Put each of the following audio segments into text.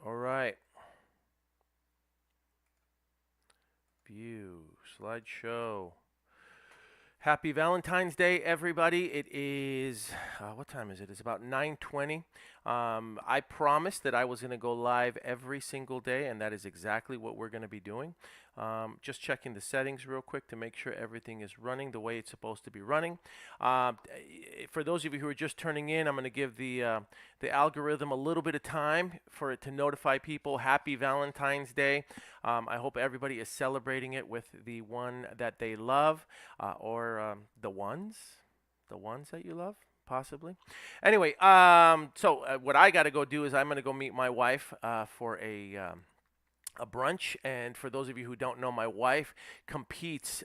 All right. View, slideshow. Happy Valentine's Day, everybody. It is, what time is it? It's about 9:20. I promised that I was going to go live every single day, and that is exactly what we're going to be doing. Just checking the settings real quick to make sure everything is running the way it's supposed to be running. For those of you who are just turning in, I'm going to give the algorithm a little bit of time for it to notify people. Happy Valentine's Day. I hope everybody is celebrating it with the one that they love, or the ones that you love, possibly. Anyway, so what I got to go do is I'm going to go meet my wife for a brunch. And for those of you who don't know, my wife competes.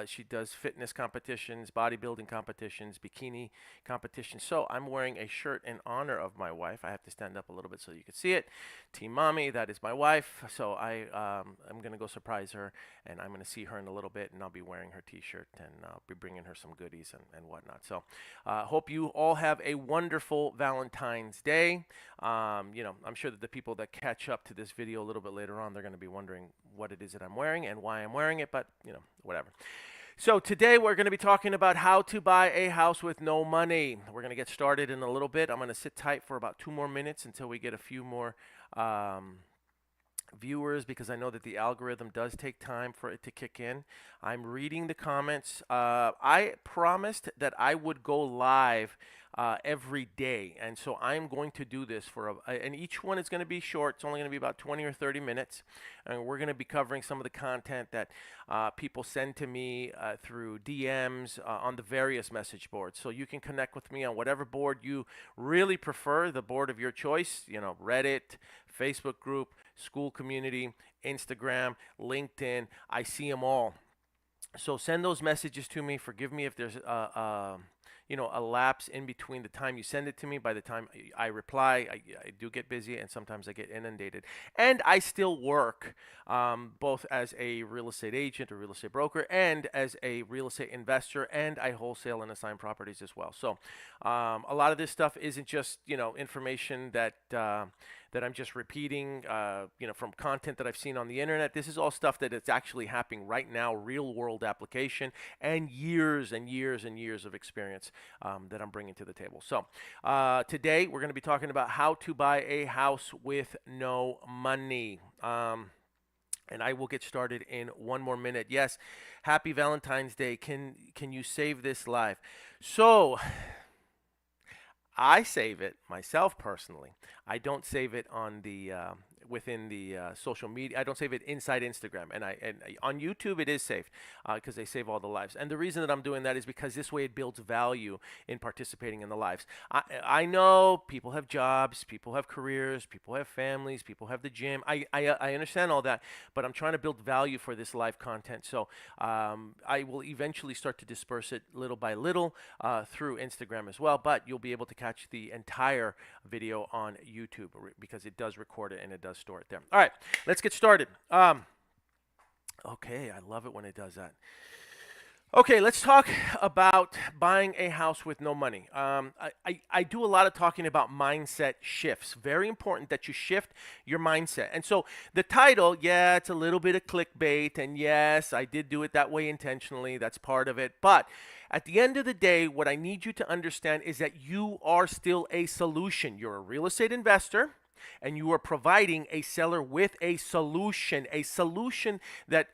She does fitness competitions, bodybuilding competitions, bikini competitions. So I'm wearing a shirt in honor of my wife. I have to stand up a little bit so you can see it. Team Mommy, that is my wife. So I'm going to go surprise her, and I'm going to see her in a little bit, and I'll be wearing her t-shirt, and I'll be bringing her some goodies and whatnot. So hope you all have a wonderful Valentine's Day. I'm sure that the people that catch up to this video a little bit later on, they're going to be wondering what it is that I'm wearing and why I'm wearing it, but whatever. So today we're going to be talking about how to buy a house with no money. We're going to get started in a little bit. I'm going to sit tight for about 2 more minutes until we get a few more viewers, because I know that the algorithm does take time for it to kick in. I'm reading the comments. I promised that I would go live every day, and so I'm going to do this and each one is going to be short. It's only going to be about 20 or 30 minutes, and we're going to be covering some of the content that people send to me through DMs on the various message boards. So you can connect with me on whatever board you really prefer, the board of your choice, Reddit, Facebook group, school community, Instagram, LinkedIn. I see them all. So send those messages to me. Forgive me if there's a lapse in between the time you send it to me. By the time I reply, I do get busy, and sometimes I get inundated. And I still work both as a real estate agent or real estate broker, and as a real estate investor, and I wholesale and assign properties as well. So a lot of this stuff isn't just information that I'm just repeating, from content that I've seen on the internet. This is all stuff that is actually happening right now, real world application, and years and years and years of experience that I'm bringing to the table. So today we're going to be talking about how to buy a house with no money. And I will get started in 1 more minute. Yes, happy Valentine's Day. Can you save this live? So I save it myself personally. I don't save it on the within the social media. I don't save it inside Instagram, and on YouTube it is saved because they save all the lives. And the reason that I'm doing that is because this way it builds value in participating in the lives. I know people have jobs, people have careers, people have families, people have the gym. I understand all that, but I'm trying to build value for this live content. So I will eventually start to disperse it little by little through Instagram as well. But you'll be able to catch the entire video on YouTube because it does record it and it does store it there. All right, let's get started. Okay, I love it when it does that. Okay, let's talk about buying a house with no money. I do a lot of talking about mindset shifts. Very important that you shift your mindset. And so the title, yeah, it's a little bit of clickbait. And yes, I did do it that way intentionally. That's part of it. But at the end of the day, what I need you to understand is that you are still a solution. You're a real estate investor, and you are providing a seller with a solution that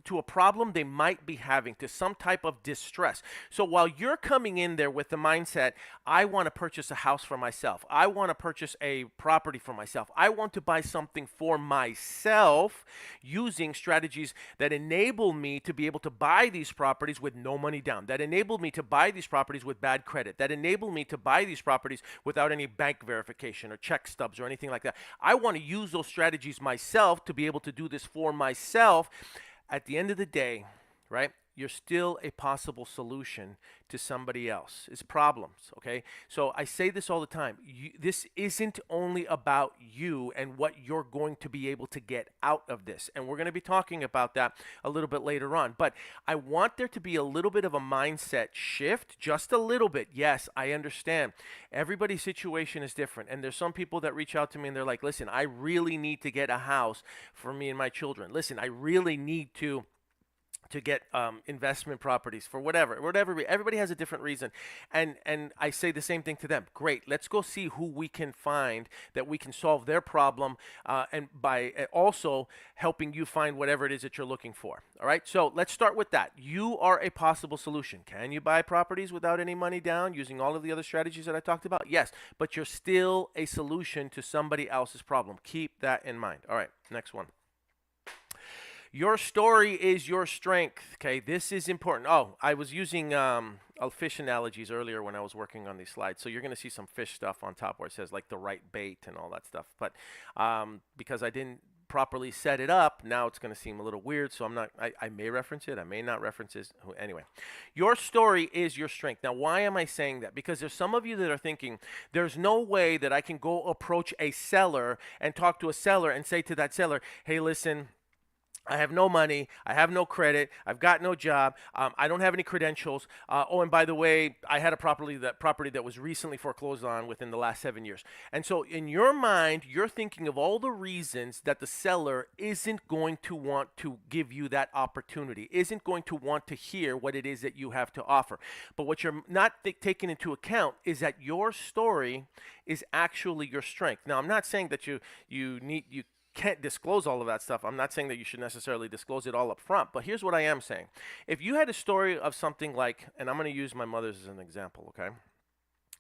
to a problem they might be having, to some type of distress. So while you're coming in there with the mindset, I want to purchase a house for myself, I want to purchase a property for myself, I want to buy something for myself, using strategies that enable me to be able to buy these properties with no money down, that enable me to buy these properties with bad credit, that enable me to buy these properties without any bank verification or check stubs or anything like that. I want to use those strategies myself to be able to do this for myself. At the end of the day, right? you're still a possible solution to somebody else's problems, okay? So I say this all the time. This isn't only about you and what you're going to be able to get out of this. And we're going to be talking about that a little bit later on. But I want there to be a little bit of a mindset shift, just a little bit. Yes, I understand. Everybody's situation is different. And there's some people that reach out to me and they're like, listen, I really need to get a house for me and my children. Listen, I really need to get investment properties for whatever. Everybody has a different reason, and I say the same thing to them. Great, let's go see who we can find that we can solve their problem, and by also helping you find whatever it is that you're looking for. All right, so let's start with that. You are a possible solution. Can you buy properties without any money down using all of the other strategies that I talked about? Yes, but you're still a solution to somebody else's problem. Keep that in mind. All right, next one. Your story is your strength. Okay, this is important. Oh, I was using fish analogies earlier when I was working on these slides. So you're going to see some fish stuff on top where it says like the right bait and all that stuff. But because I didn't properly set it up, now it's going to seem a little weird. So I may reference it. I may not reference it. Anyway, your story is your strength. Now, why am I saying that? Because there's some of you that are thinking, there's no way that I can go approach a seller and talk to a seller and say to that seller, hey, listen, I have no money. I have no credit. I've got no job. I don't have any credentials. Oh, and by the way, I had a property that was recently foreclosed on within the last 7 years. And so in your mind, you're thinking of all the reasons that the seller isn't going to want to give you that opportunity, isn't going to want to hear what it is that you have to offer. But what you're not taking into account is that your story is actually your strength. Now, I'm not saying that you can't disclose all of that stuff. I'm not saying that you should necessarily disclose it all up front, but here's what I am saying. If you had a story of something like, and I'm going to use my mother's as an example, okay?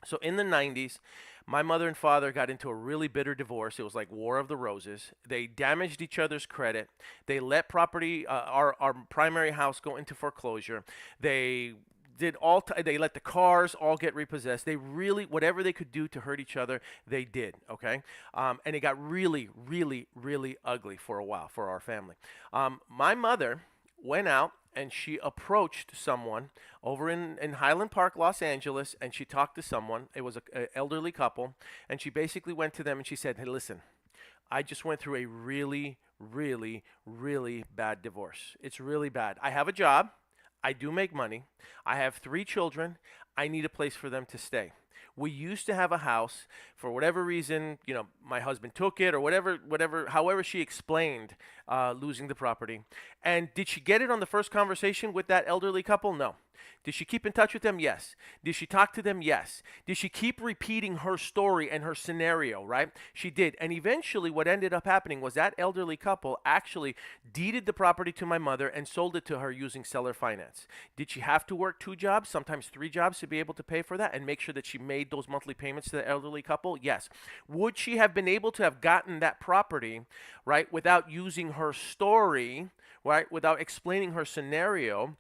So in the 90s, my mother and father got into a really bitter divorce. It was like War of the Roses. They damaged each other's credit. They let property, our primary house, go into foreclosure. They let the cars all get repossessed. They really, whatever they could do to hurt each other, they did, okay? And it got really, really, really ugly for a while for our family. My mother went out and she approached someone over in Highland Park, Los Angeles, and she talked to someone. It was an elderly couple, and she basically went to them and she said, hey, listen, I just went through a really, really, really bad divorce. It's really bad. I have a job. I do make money. I have 3 children. I need a place for them to stay. We used to have a house. For whatever reason, my husband took it or however she explained losing the property. And did she get it on the first conversation with that elderly couple? No. Did she keep in touch with them? Yes. Did she talk to them? Yes. Did she keep repeating her story and her scenario, right? She did. And eventually what ended up happening was that elderly couple actually deeded the property to my mother and sold it to her using seller finance. Did she have to work 2 jobs, sometimes 3 jobs to be able to pay for that and make sure that she made those monthly payments to the elderly couple? Yes. Would she have been able to have gotten that property, right, without using her story, right, without explaining her scenario?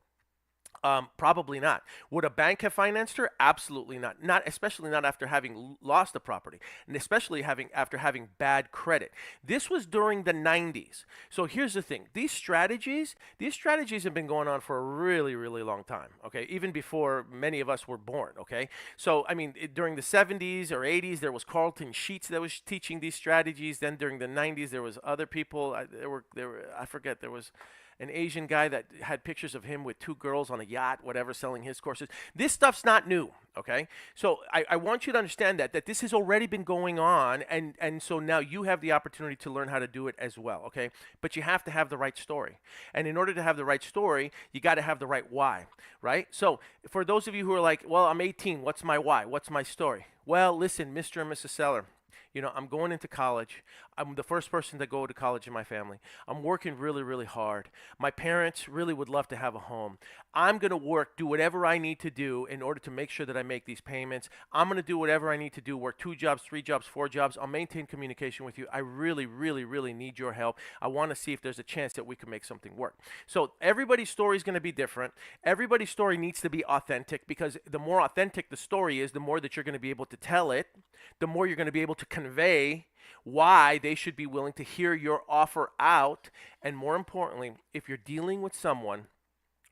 Probably not. Would a bank have financed her? Absolutely not. Especially not after having lost the property, and especially after having bad credit. This was during the 90s. So here's the thing: these strategies have been going on for a really, really long time. Okay, even before many of us were born. Okay, so I mean, during the 70s or 80s, there was Carlton Sheets that was teaching these strategies. Then during the 90s, there was other people. I forget. There was an Asian guy that had pictures of him with 2 girls on a yacht, whatever, selling his courses. This stuff's not new, okay? So I want you to understand that this has already been going on, and so now you have the opportunity to learn how to do it as well, okay? But you have to have the right story. And in order to have the right story, you got to have the right why, right? So for those of you who are like, well, I'm 18, what's my why? What's my story? Well, listen, Mr. and Mrs. Seller, I'm going into college. I'm the first person to go to college in my family. I'm working really, really hard. My parents really would love to have a home. I'm going to do whatever I need to do in order to make sure that I make these payments. I'm going to do whatever I need to do, work 2 jobs, 3 jobs, 4 jobs. I'll maintain communication with you. I really, really, really need your help. I want to see if there's a chance that we can make something work. So everybody's story is going to be different. Everybody's story needs to be authentic, because the more authentic the story is, the more that you're going to be able to tell it, the more you're going to be able to convey why they should be willing to hear your offer out. And more importantly, if you're dealing with someone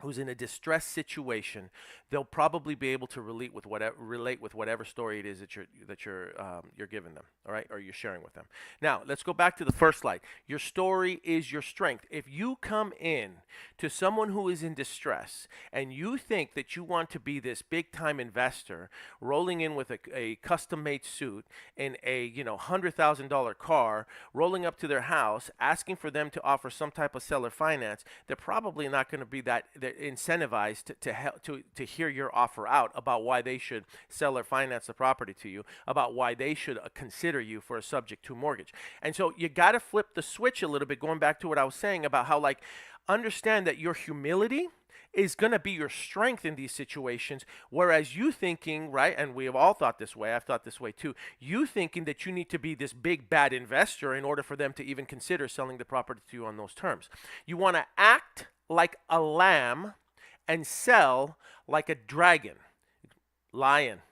who's in a distressed situation, they'll probably be able to relate with whatever story it is that you're giving them, all right, or you're sharing with them. Now, let's go back to the first slide. Your story is your strength. If you come in to someone who is in distress and you think that you want to be this big time investor rolling in with a custom made suit in a $100,000 car, rolling up to their house, asking for them to offer some type of seller finance, they're probably not going to be that incentivized to hear your offer out about why they should sell or finance the property to you, about why they should consider you for a subject to mortgage. And so you got to flip the switch a little bit, going back to what I was saying about how, like, understand that your humility is going to be your strength in these situations, whereas you thinking, right, and we have all thought this way, I've thought this way too, you thinking that you need to be this big bad investor in order for them to even consider selling the property to you on those terms. You want to act like a lamb and sell like a dragon. Lion.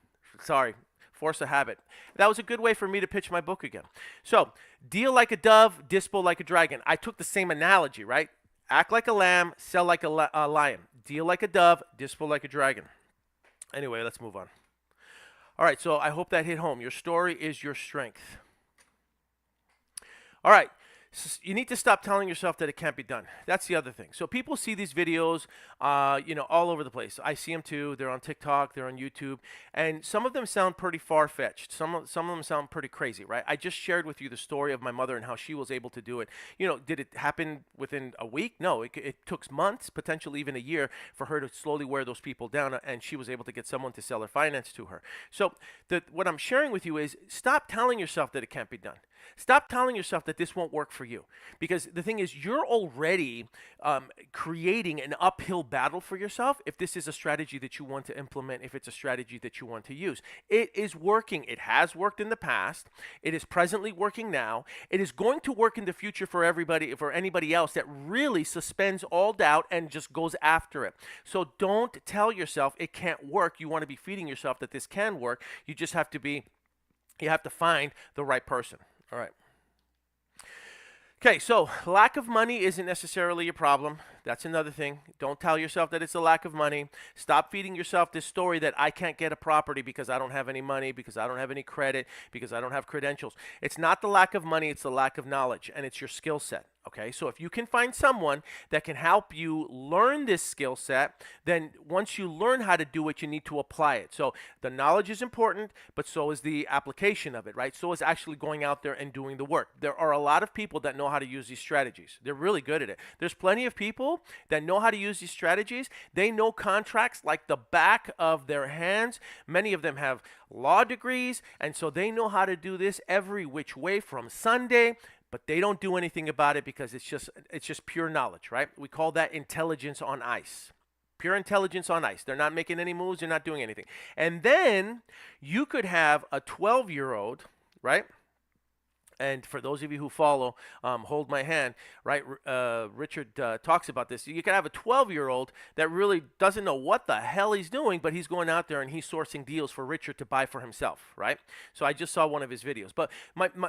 Sorry. Force of habit. That was a good way for me to pitch my book again. So, deal like a dove, dispo like a dragon. I took the same analogy, right? Act like a lamb, sell like a lion. Deal like a dove, dispo like a dragon. Anyway, let's move on. All right, so I hope that hit home. Your story is your strength. All right. You need to stop telling yourself that it can't be done. That's the other thing. So people see these videos, all over the place. I see them too. They're on TikTok, they're on YouTube, and some of them sound pretty far-fetched. Some of them sound pretty crazy, right? I just shared with you the story of my mother and how she was able to do it. Did it happen within a week? No, it took months, potentially even a year, for her to slowly wear those people down, and she was able to get someone to sell her finance to her. So what I'm sharing with you is, stop telling yourself that it can't be done. Stop telling yourself that this won't work for you, because the thing is, you're already creating an uphill battle for yourself if this is a strategy that you want to implement, if it's a strategy that you want to use. It is working. It has worked in the past. It is presently working now. It is going to work in the future for everybody, for anybody else that really suspends all doubt and just goes after it. So don't tell yourself it can't work. You want to be feeding yourself that this can work. You have to find the right person. All right. Okay, so lack of money isn't necessarily a problem. That's another thing. Don't tell yourself that it's a lack of money. Stop feeding yourself this story that I can't get a property because I don't have any money, because I don't have any credit, because I don't have credentials. It's not the lack of money, it's the lack of knowledge, and it's your skill set. Okay, so if you can find someone that can help you learn this skill set, then once you learn how to do it, you need to apply it. So the knowledge is important, but so is the application of it, right? So is actually going out there and doing the work. There are a lot of people that know how to use these strategies. They're really good at it. There's plenty of people that know how to use these strategies. They know contracts like the back of their hands. Many of them have law degrees, and so they know how to do this every which way from Sunday, but they don't do anything about it because it's just pure knowledge, right? We call that intelligence on ice. Pure intelligence on ice. They're not making any moves. They're not doing anything. And then you could have a 12-year-old, right? And for those of you who follow, hold my hand, right? Richard talks about this. You can have a 12-year-old that really doesn't know what the hell he's doing, but he's going out there and he's sourcing deals for Richard to buy for himself, right? So I just saw one of his videos. But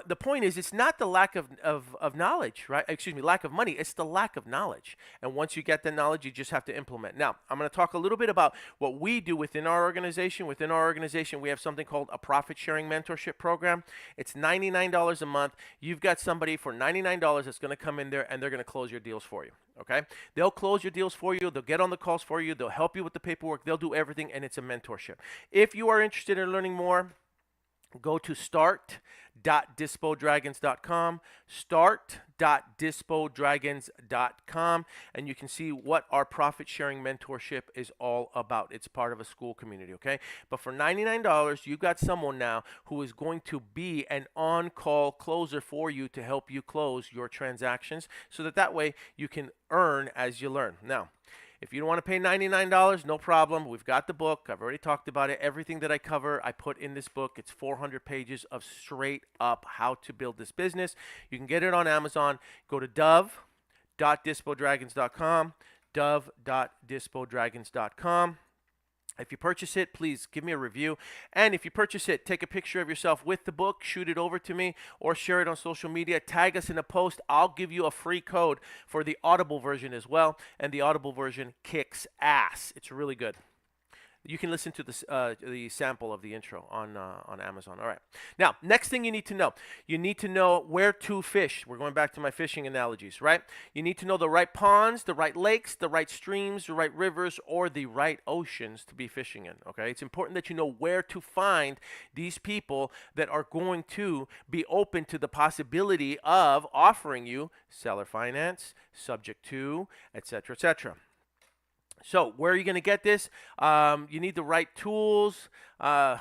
the point is, it's not the lack of knowledge, right? Excuse me, lack of money. It's the lack of knowledge. And once you get the knowledge, you just have to implement. Now, I'm going to talk a little bit about what we do within our organization. Within our organization, we have something called a profit-sharing mentorship program. It's $99 a month. You've got somebody for $99 that's going to come in there and they're going to close your deals for you. Okay? They'll close your deals for you. They'll get on the calls for you. They'll help you with the paperwork. They'll do everything, and it's a mentorship. If you are interested in learning more, go to start.dispodragons.com, start.dispodragons.com, and you can see what our profit sharing mentorship is all about. It's part of a school community, okay? But for $99, you've got someone now who is going to be an on-call closer for you to help you close your transactions so that way you can earn as you learn. Now, if you don't want to pay $99, no problem. We've got the book. I've already talked about it. Everything that I cover, I put in this book. It's 400 pages of straight up how to build this business. You can get it on Amazon. Go to dove.dispodragons.com, dove.dispodragons.com. If you purchase it, please give me a review. And if you purchase it, take a picture of yourself with the book, shoot it over to me, or share it on social media. Tag us in a post. I'll give you a free code for the Audible version as well. And the Audible version kicks ass. It's really good. You can listen to the sample of the intro on Amazon. All right. Now, next thing you need to know where to fish. We're going back to my fishing analogies, right? You need to know the right ponds, the right lakes, the right streams, the right rivers, or the right oceans to be fishing in, okay? It's important that you know where to find these people that are going to be open to the possibility of offering you seller finance, subject to, etc., etc. So where are you going to get this? You need the right tools. I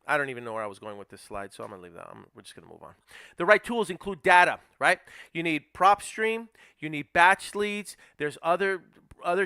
don't even know where I was going with this slide, so I'm going to leave that. We're just going to move on. The right tools include data, right? You need PropStream. You need BatchLeads. There's other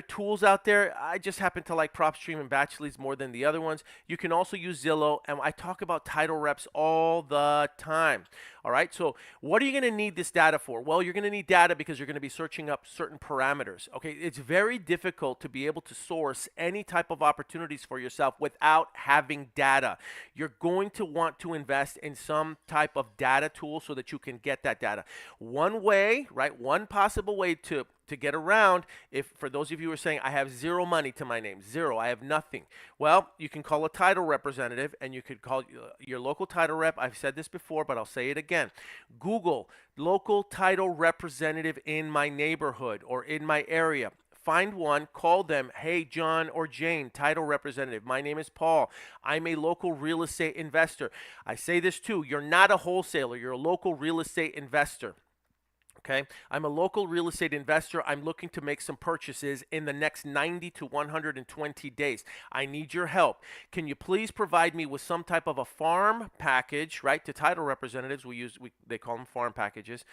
tools out there. I just happen to like PropStream and BatchLeads more than the other ones. You can also use Zillow, and I talk about title reps all the time. All right, so what are you going to need this data for? Well, you're going to need data because you're going to be searching up certain parameters. Okay, it's very difficult to be able to source any type of opportunities for yourself without having data. You're going to want to invest in some type of data tool so that you can get that data. One way, right, one possible way to get around, if for those of you who are saying, I have zero money to my name, zero, I have nothing. Well, you can call a title representative, and you could call your local title rep. I've said this before, but I'll say it again. Google local title representative in my neighborhood or in my area. Find one, call them, hey, John or Jane, title representative. My name is Paul. I'm a local real estate investor. I say this too, you're not a wholesaler, you're a local real estate investor. Okay, I'm a local real estate investor. I'm looking to make some purchases in the next 90 to 120 days. I need your help. Can you please provide me with some type of a farm package, right? To title representatives, they call them farm packages.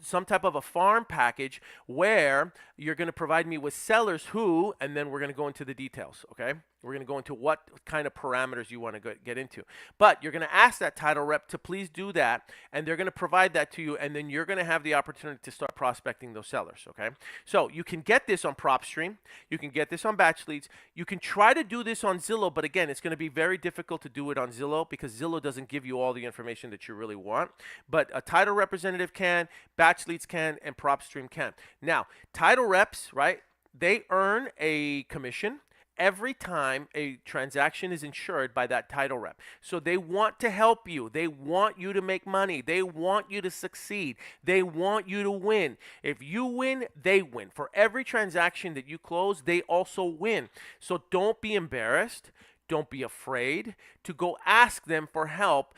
Some type of a farm package where you're going to provide me with sellers who, and then we're going to go into the details, okay? We're going to go into what kind of parameters you want to get into. But you're going to ask that title rep to please do that, and they're going to provide that to you, and then you're going to have the opportunity to start prospecting those sellers, okay? So you can get this on PropStream. You can get this on BatchLeads. You can try to do this on Zillow, but again, it's going to be very difficult to do it on Zillow because Zillow doesn't give you all the information that you really want. But a title representative can, BatchLeads can, and PropStream can. Now, title reps, right, they earn a commission every time a transaction is insured by that title rep. So they want to help you. They want you to make money. They want you to succeed. They want you to win. If you win, they win. For every transaction that you close, they also win. So don't be embarrassed. Don't be afraid to go ask them for help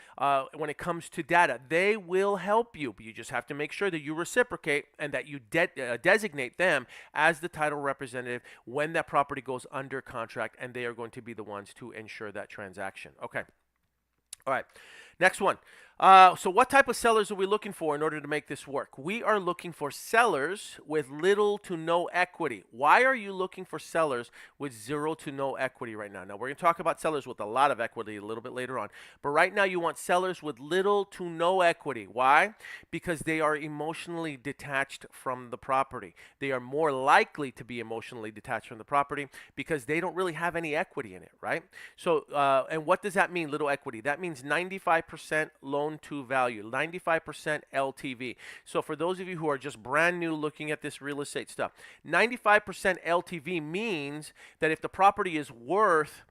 when it comes to data. They will help you, but you just have to make sure that you reciprocate and that you designate them as the title representative when that property goes under contract, and they are going to be the ones to ensure that transaction. Okay. All right. Next one. So what type of sellers are we looking for in order to make this work? We are looking for sellers with little to no equity. Why are you looking for sellers with zero to no equity right now? Now, we're going to talk about sellers with a lot of equity a little bit later on. But right now, you want sellers with little to no equity. Why? Because they are emotionally detached from the property. They are more likely to be emotionally detached from the property because they don't really have any equity in it, right? So, and what does that mean, little equity? That means 95% loan to value, 95% LTV. So for those of you who are just brand new looking at this real estate stuff, 95% LTV means that if the property is worth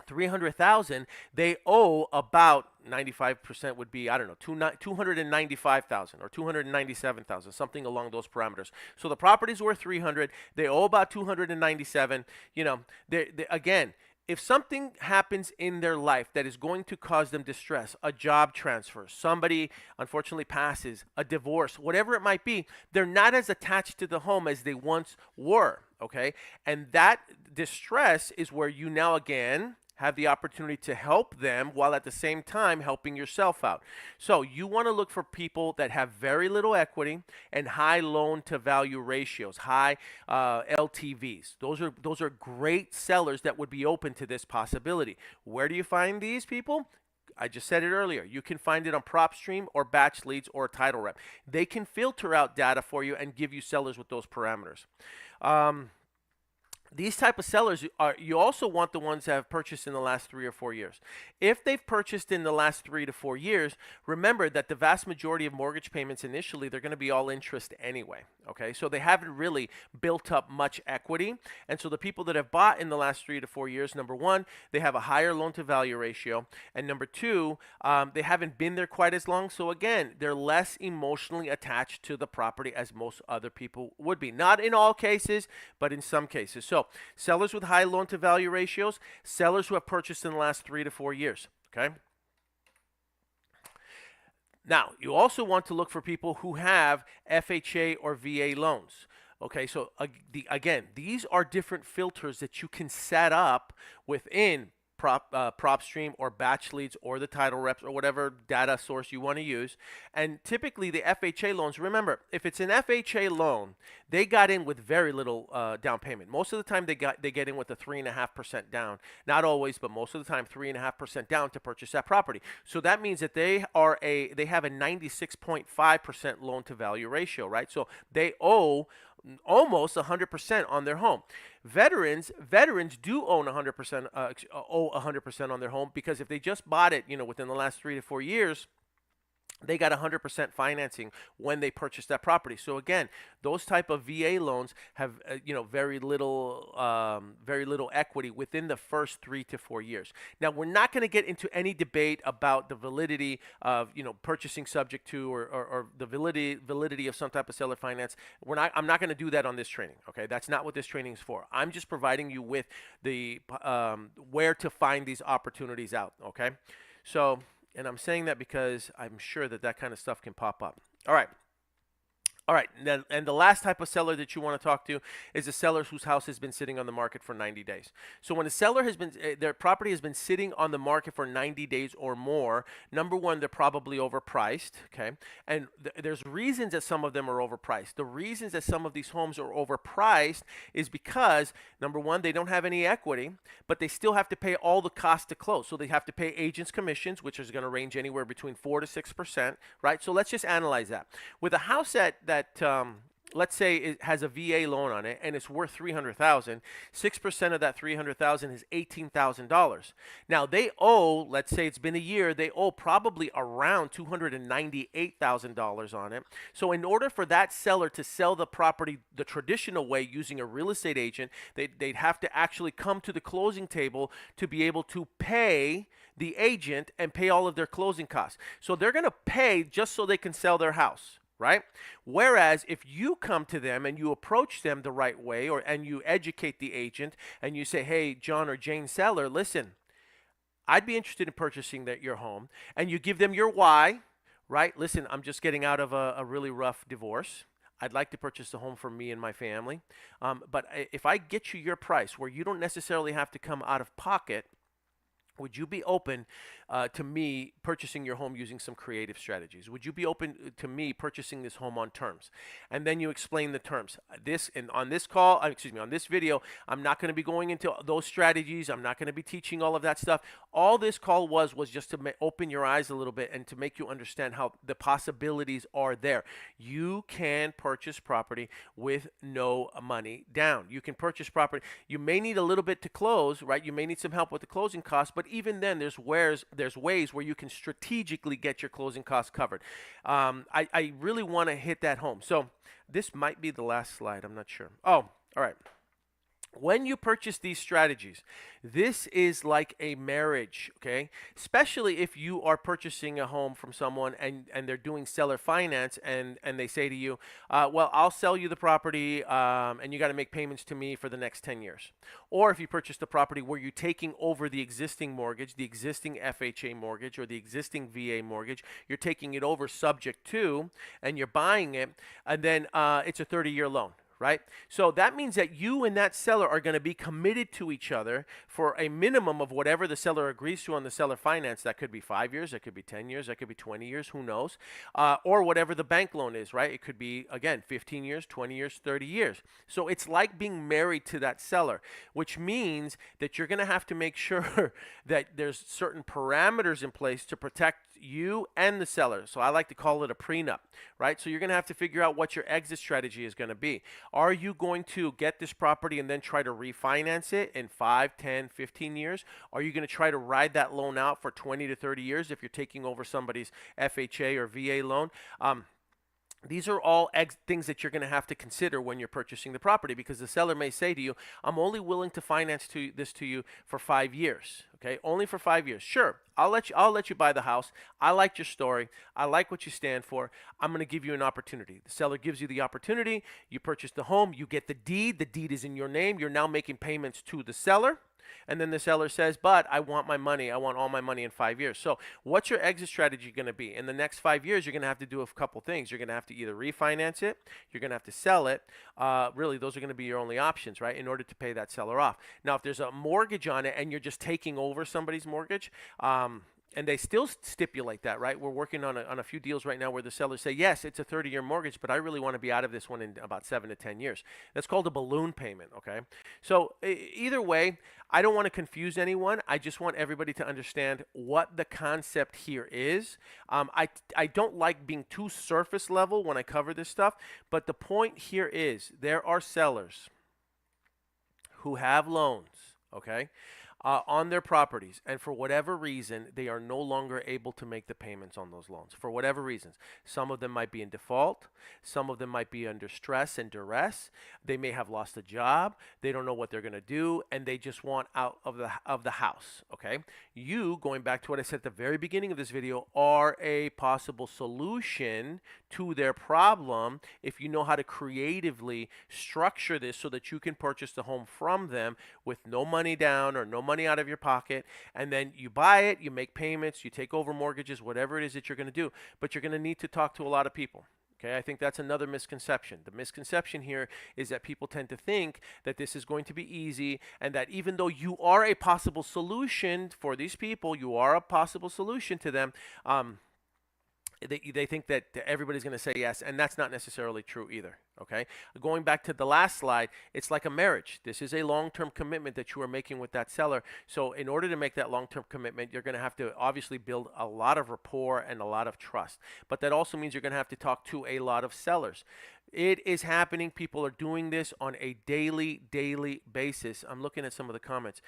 $300,000, they owe about 95% would be, I don't know, $295,000 or $297,000, something along those parameters. So the property's worth 300, they owe about 297. You know, again, if something happens in their life that is going to cause them distress, a job transfer, somebody unfortunately passes, a divorce, whatever it might be, they're not as attached to the home as they once were, okay? And that distress is where you now again have the opportunity to help them while at the same time helping yourself out. So you want to look for people that have very little equity and high loan to value ratios, high LTVs. Those are great sellers that would be open to this possibility. Where do you find these people? I just said it earlier. You can find it on PropStream or BatchLeads or Title Rep. They can filter out data for you and give you sellers with those parameters. These type of sellers are, you also want the ones that have purchased in the last 3 or 4 years. If they've purchased in the last 3 to 4 years, remember that the vast majority of mortgage payments initially, they're going to be all interest anyway. Okay, so they haven't really built up much equity. And so the people that have bought in the last 3 to 4 years, number one, they have a higher loan to value ratio. And number two, they haven't been there quite as long. So again, they're less emotionally attached to the property as most other people would be. Not in all cases, but in some cases. So sellers with high loan to value ratios, sellers who have purchased in the last 3 to 4 years. Okay. Now, you also want to look for people who have FHA or VA loans. Okay, so again, these are different filters that you can set up within PropStream or BatchLeads or the title reps or whatever data source you want to use. And typically the FHA loans, remember, if it's an FHA loan, they got in with very little down payment. Most of the time they get in with a 3.5% down. Not always, but most of the time 3.5% down to purchase that property. So that means that they have a 96.5% loan to value ratio, right? So they owe almost 100% on their home. Veterans do own 100%, owe 100% on their home, because if they just bought it, within the last 3 to 4 years, they got 100% financing when they purchased that property. So again, those type of VA loans have very little equity within the first 3 to 4 years. Now, we're not going to get into any debate about the validity of purchasing subject to or the validity of some type of seller finance. I'm not going to do that on this training. Okay, that's not what this training is for. I'm just providing you with the where to find these opportunities out. Okay, so. And I'm saying that because I'm sure that kind of stuff can pop up. All right. All right, and the last type of seller that you want to talk to is the sellers whose house has been sitting on the market for 90 days. So when a seller has been, their property has been sitting on the market for 90 days or more, number one, they're probably overpriced, okay? And there's reasons that some of them are overpriced. The reasons that some of these homes are overpriced is because, number one, they don't have any equity, but they still have to pay all the costs to close. So they have to pay agents' commissions, which is going to range anywhere between 4 to 6%, right? So let's just analyze that. With a house that let's say it has a VA loan on it and it's worth $300,000, 6% of that $300,000 is $18,000. Now they owe, let's say it's been a year, they owe probably around $298,000 on it. So in order for that seller to sell the property the traditional way using a real estate agent, they'd have to actually come to the closing table to be able to pay the agent and pay all of their closing costs. So they're going to pay just so they can sell their house. Right? Whereas if you come to them and you approach them the right way, and you educate the agent and you say, hey, John or Jane seller, listen, I'd be interested in purchasing your home, and you give them your why, right? Listen, I'm just getting out of a really rough divorce. I'd like to purchase a home for me and my family. But if I get you your price where you don't necessarily have to come out of pocket, would you be open to me purchasing your home using some creative strategies? Would you be open to me purchasing this home on terms? And then you explain the terms. On this video, I'm not going to be going into those strategies. I'm not going to be teaching all of that stuff. All this call was just to open your eyes a little bit and to make you understand how the possibilities are there. You can purchase property with no money down. You can purchase property. You may need a little bit to close, right? You may need some help with the closing costs, but even then, there's ways where you can strategically get your closing costs covered. I really want to hit that home. So this might be the last slide. I'm not sure. Oh, all right. When you purchase these strategies, this is like a marriage, okay? Especially if you are purchasing a home from someone and they're doing seller finance and they say to you, well, I'll sell you the property and you got to make payments to me for the next 10 years. Or if you purchase the property where you're taking over the existing mortgage, the existing FHA mortgage or the existing VA mortgage, you're taking it over subject to, and you're buying it, and then it's a 30-year loan. Right? So that means that you and that seller are going to be committed to each other for a minimum of whatever the seller agrees to on the seller finance. That could be 5 years, that could be 10 years, that could be 20 years, who knows? Or whatever the bank loan is, right? It could be, again, 15 years, 20 years, 30 years. So it's like being married to that seller, which means that you're going to have to make sure that there's certain parameters in place to protect you and the seller. So I like to call it a prenup, right? So you're going to have to figure out what your exit strategy is going to be. Are you going to get this property and then try to refinance it in 5, 10, 15 years? Are you going to try to ride that loan out for 20 to 30 years if you're taking over somebody's FHA or VA loan? These are all things that you're going to have to consider when you're purchasing the property, because the seller may say to you, I'm only willing to finance this to you for 5 years. Okay, only for 5 years. Sure, I'll let you buy the house. I liked your story. I like what you stand for. I'm going to give you an opportunity. The seller gives you the opportunity. You purchase the home. You get the deed. The deed is in your name. You're now making payments to the seller. And then the seller says, but I want my money. I want all my money in 5 years. So what's your exit strategy going to be? In the next 5 years, you're going to have to do a couple things. You're going to have to either refinance it. You're going to have to sell it. Really, those are going to be your only options, right, in order to pay that seller off. Now, if there's a mortgage on it and you're just taking over somebody's mortgage, and they still stipulate that, right? We're working on a few deals right now where the sellers say, yes, it's a 30-year mortgage, but I really want to be out of this one in about 7 to 10 years. That's called a balloon payment, okay? So either way, I don't want to confuse anyone. I just want everybody to understand what the concept here is. I don't like being too surface level when I cover this stuff, but the point here is there are sellers who have loans, okay, on their properties, and for whatever reason, they are no longer able to make the payments on those loans. For whatever reasons, some of them might be in default, some of them might be under stress and duress. They may have lost a job. They don't know what they're going to do, and they just want out of the house. Okay, you, going back to what I said at the very beginning of this video, are a possible solution to their problem if you know how to creatively structure this so that you can purchase the home from them with no money down or no money out of your pocket, and then you buy it, you make payments, you take over mortgages, whatever it is that you're going to do. But you're going to need to talk to a lot of people. Okay, I think that's another misconception. The misconception here is that people tend to think that this is going to be easy, and that even though you are a possible solution for these people, you are a possible solution to them, they think that everybody's going to say yes, and that's not necessarily true either. Okay, going back to the last slide, it's like a marriage. This is a long-term commitment that you are making with that seller. So in order to make that long-term commitment, you're going to have to obviously build a lot of rapport and a lot of trust. But that also means you're going to have to talk to a lot of sellers. It is happening. People are doing this on a daily basis. I'm looking at some of the comments.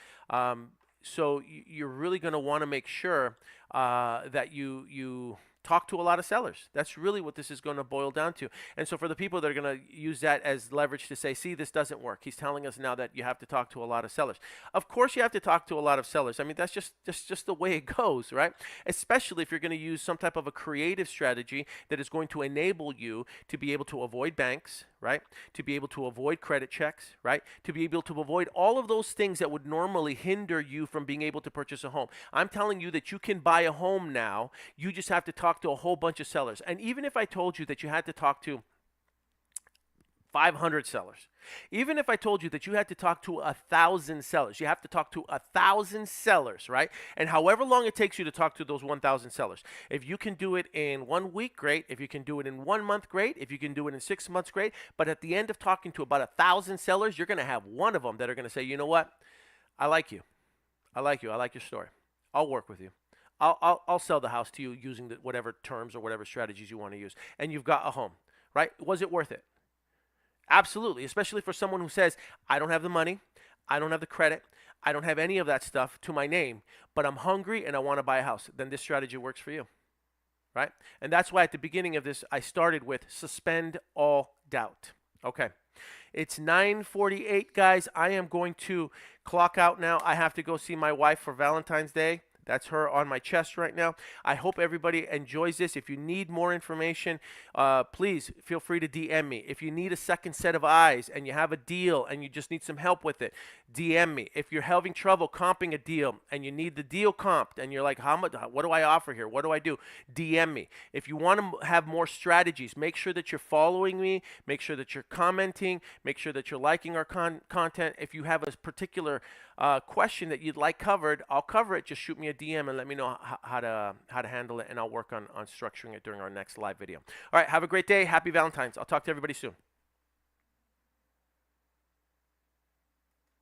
So you're really going to want to make sure that you talk to a lot of sellers. That's really what this is going to boil down to. And so for the people that are going to use that as leverage to say, see, this doesn't work, he's telling us now that you have to talk to a lot of sellers. Of course you have to talk to a lot of sellers. I mean, that's just the way it goes, right? Especially if you're going to use some type of a creative strategy that is going to enable you to be able to avoid banks, right? To be able to avoid credit checks, right? To be able to avoid all of those things that would normally hinder you from being able to purchase a home. I'm telling you that you can buy a home now. You just have to talk to a whole bunch of sellers. And even if I told you that you had to talk to 500 sellers, even if I told you that you had to talk to 1,000 sellers, you have to talk to 1,000 sellers, right? And however long it takes you to talk to those 1,000 sellers, if you can do it in 1 week, great. If you can do it in 1 month, great. If you can do it in 6 months, great. But at the end of talking to about 1,000 sellers, you're going to have one of them that are going to say, you know what? I like you. I like you. I like your story. I'll work with you. I'll sell the house to you using whatever terms or whatever strategies you want to use. And you've got a home, right? Was it worth it? Absolutely, especially for someone who says, I don't have the money, I don't have the credit, I don't have any of that stuff to my name, but I'm hungry and I want to buy a house. Then this strategy works for you, right? And that's why at the beginning of this, I started with suspend all doubt. Okay, it's 9:48, guys. I am going to clock out now. I have to go see my wife for Valentine's Day. That's her on my chest right now. I hope everybody enjoys this. If you need more information, please feel free to DM me. If you need a second set of eyes and you have a deal and you just need some help with it, DM me. If you're having trouble comping a deal and you need the deal comped and you're like, how much? What do I offer here? What do I do? DM me. If you want to have more strategies, make sure that you're following me. Make sure that you're commenting. Make sure that you're liking our content. If you have a particular question that you'd like covered, I'll cover it. Just shoot me a DM and let me know how to handle it, and I'll work on structuring it during our next live video. All right, have a great day. Happy Valentine's. I'll talk to everybody soon.